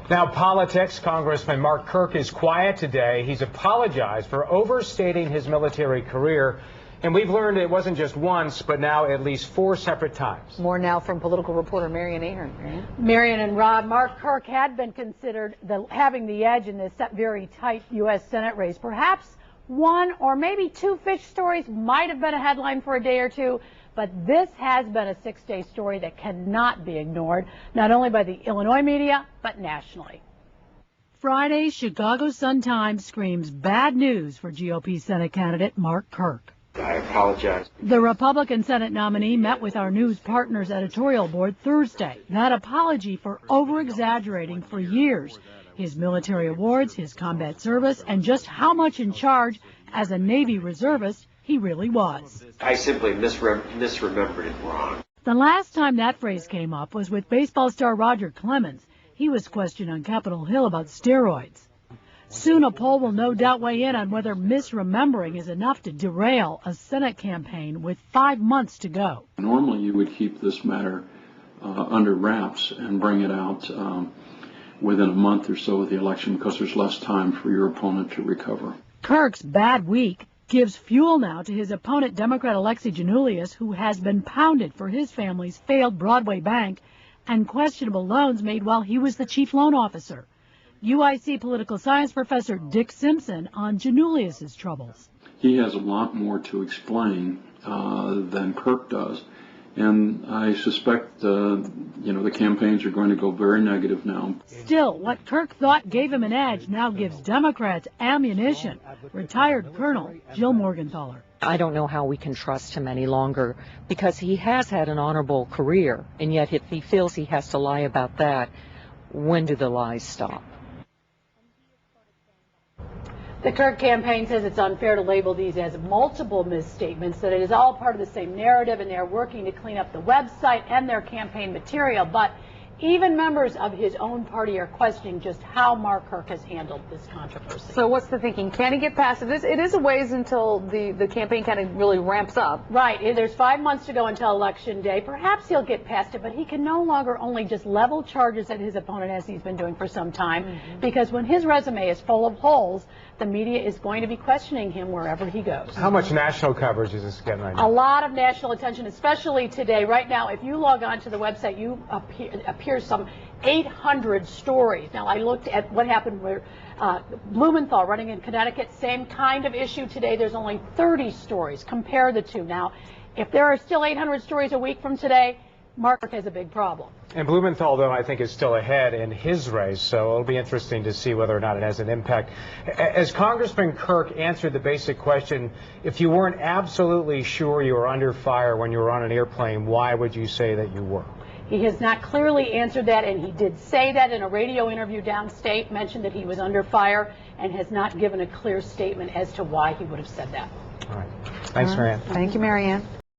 Now, politics. Congressman Mark Kirk is quiet today. He's apologized for overstating his military career. And we've learned it wasn't just once, but now at least 4 separate times. More now from political reporter Marian Ahern. Marian and Rob, Mark Kirk had been considered having the edge in this very tight U.S. Senate race. Perhaps 1 or maybe 2 fish stories might have been a headline for a day or two, but this has been a 6-day story that cannot be ignored, not only by the Illinois media, but nationally. Friday, Chicago Sun-Times screams bad news for GOP Senate candidate Mark Kirk. I apologize. The Republican Senate nominee met with our news partners editorial board Thursday. That apology for over-exaggerating for years his military awards, his combat service, and just how much in charge as a Navy reservist he really was. I simply misremembered it wrong. The last time that phrase came up was with baseball star Roger Clemens. He was questioned on Capitol Hill about steroids. Soon a poll will no doubt weigh in on whether misremembering is enough to derail a Senate campaign with 5 months to go. Normally you would keep this matter under wraps and bring it out within a month or so of the election because there's less time for your opponent to recover. Kirk's bad week gives fuel now to his opponent, Democrat Alexi Giannoulias, who has been pounded for his family's failed Broadway bank and questionable loans made while he was the chief loan officer. UIC political science professor Dick Simpson on Giannoulias' troubles. He has a lot more to explain than Kirk does, and I suspect the campaigns are going to go very negative now. Still, what Kirk thought gave him an edge now gives Democrats ammunition. Retired Colonel Jill Morgenthaler. I don't know how we can trust him any longer because he has had an honorable career, and yet if he feels he has to lie about that, when do the lies stop? The Kirk campaign says it's unfair to label these as multiple misstatements, that it is all part of the same narrative, and they're working to clean up the website and their campaign material. But even members of his own party are questioning just how Mark Kirk has handled this controversy. So what's the thinking? Can he get past it? It is a ways until the campaign kind of really ramps up. Right. There's 5 months to go until Election Day. Perhaps he'll get past it, but he can no longer only just level charges at his opponent as he's been doing for some time, because when his resume is full of holes, the media is going to be questioning him wherever he goes. How much national coverage is this getting right now? A lot of national attention, especially today. Right now, if you log on to the website, you appear some 800 stories. Now, I looked at what happened with Blumenthal running in Connecticut. Same kind of issue today. There's only 30 stories. Compare the two. Now, if there are still 800 stories a week from today, Mark Kirk has a big problem. And Blumenthal, though, I think is still ahead in his race, so it'll be interesting to see whether or not it has an impact. As Congressman Kirk answered the basic question, if you weren't absolutely sure you were under fire when you were on an airplane, why would you say that you were? He has not clearly answered that, and he did say that in a radio interview downstate, mentioned that he was under fire, and has not given a clear statement as to why he would have said that. All right. Thanks, Marianne. Thank you, Marianne.